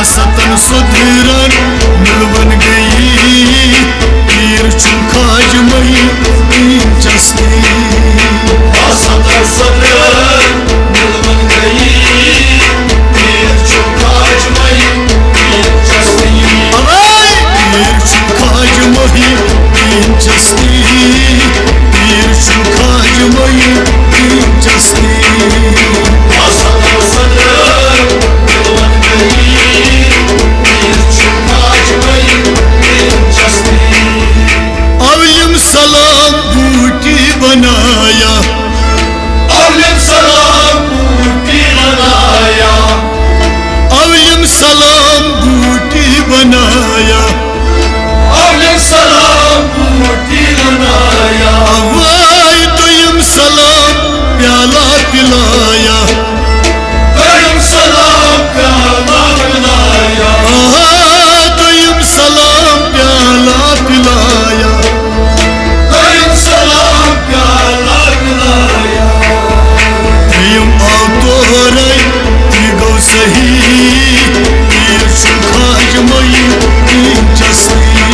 सतन सुधरन मिलवन गई पीर खाज मई दिलचस्पी सतन सुधरन मिलवन गई पीर खाज मई दिलचस्पी पीर खाज मई दिलचस्पी पीर खाज मई दिलचस्पी सतन सुधरन मिलवन गई सलाम बूटी बनाया अवलिम सलाम बूटी बनाया अवलिम सलाम बूटी बनाया अवलिम सलाम बूटी बनाया अवाई तुम सलाम प्याला पिलाया तुम सलाम प्याला पिलाया तुम सलाम प्याला पिलाया सही पीर खाज मई दिलचस्पी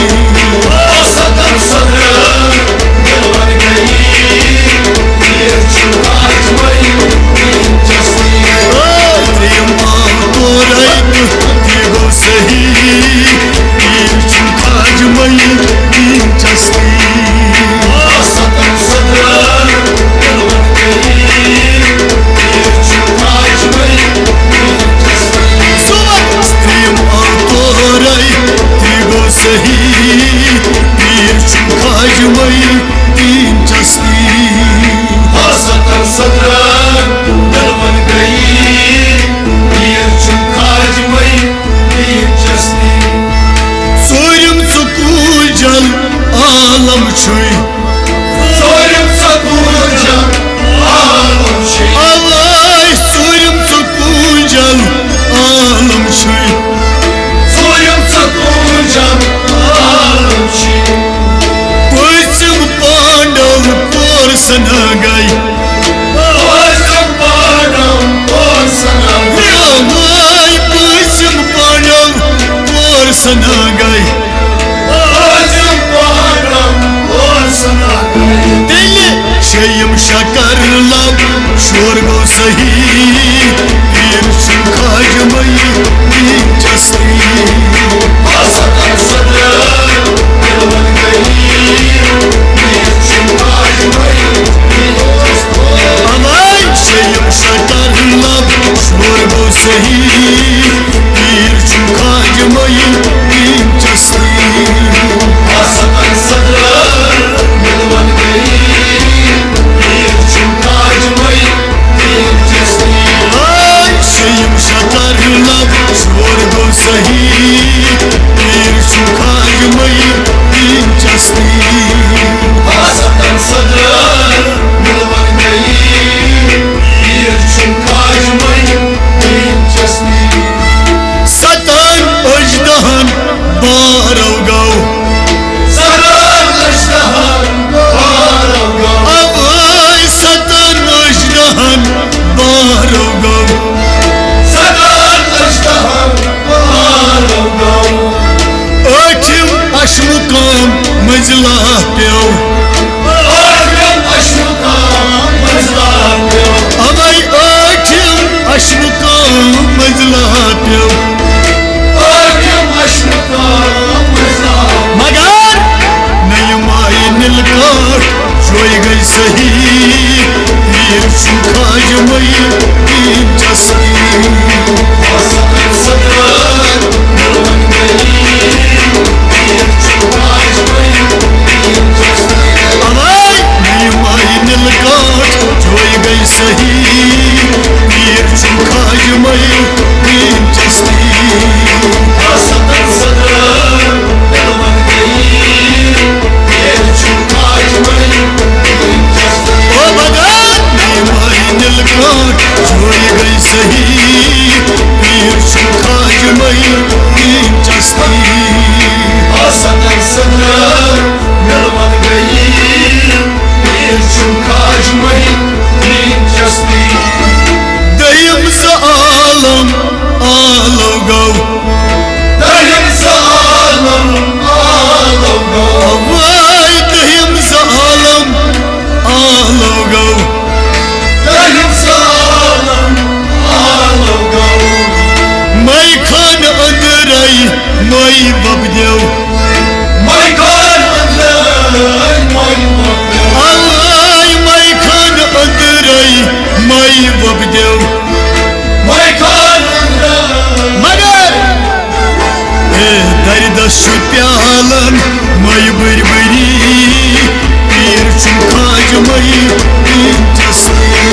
सतन सुधरन मिलवन गई पीर खाज मई दिलचस्पी सही पीर खाज मई दिलचस्पी सतन सुधरन मिलवन गई पीर खाज मई सही पीर खाज मई दिलचस्पी सतन सुधरन मिलवन गई पीर खाज मई दिलचस्पी सोयम सकूल जल आलम छुई सोयम सकूल जल आलम छुई अल्लाह सोयम सकूल जल आलम छुई सोयम सकूल जल पश्चिम पांडव कोर सना गई पश्चिम पांडव कोर सना गई पश्चिम पांडव कोर सना गई पश्चिम पांडव कोर सना गई दिल शयम शकर लब शोर गो सही पीर खाज मई दिलचस्पी सतन सुधरन मिलवन गई पीर खाज मई दिलचस्पी शयम शकर लब शोर गो सही पीर खाज मई दिलचस्पी सतन सुधरन मिलवन गई पीर खाज मई दिलचस्पी शयम शकर लब शोर गो सही पीर खाज मई दिलचस्पी सतन सुधरन मिलवन गई पीर खाज मई दिलचस्पी सतन अजदहन बारव गौ सतन अजदहन बारव गौ अवाई सतन अजदहन बारव गौ सतन अजदहन बारव गौ अठिम अशमुकाम मजला प्यो अठिम अशमुकाम मजला प्यो अवाई अठिम अशमुकाम मजला प्यो अठिम अशमुकाम मजला मगर नयमाई नीलकाठ जोई गई सही पीर खाज मई mai vabdeu mai kan andrai mai vabdeu ai mai kan andrai mai vabdeu mai kan andrai magar darda şu pyalan mai bırbıri bir çukaj mai intasni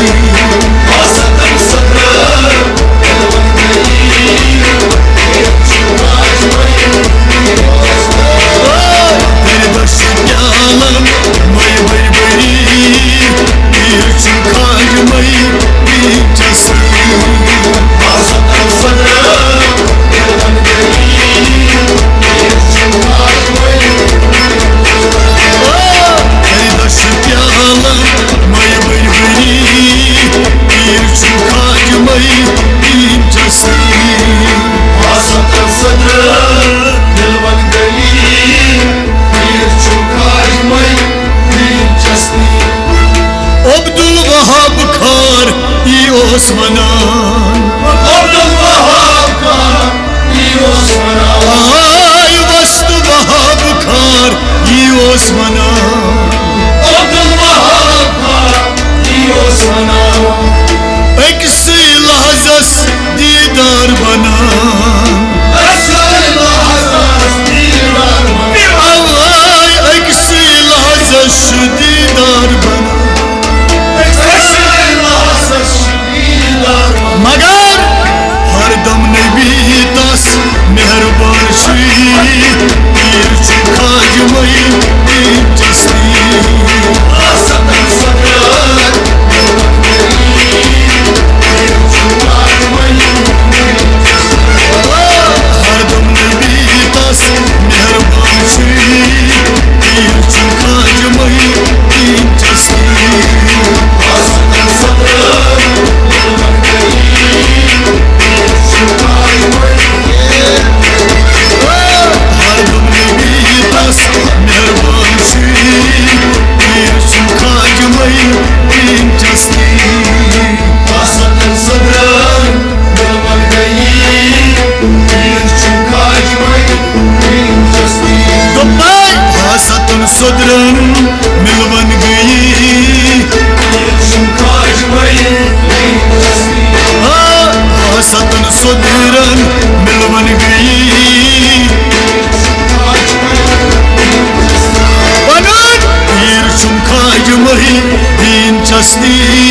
asatan sadra Osmanan Abdülvahab Kar i Osmanan ay bastı Vahab Kar i Osmanan Abdülvahab Kar i Osmanan eksi lahzas didar bana eksi lahzas didar bana ay eksi lahzas didar bana मगर हरदम नबी दस मेहरबान श्री पीर चुखाज मई जस्ती हरदम नबी दस मेहरबान श्री पीर चुखाज मई जस्ती Sodran milvan gayi satan sodran milvan gayi banan bir chumkaj mahi din chasti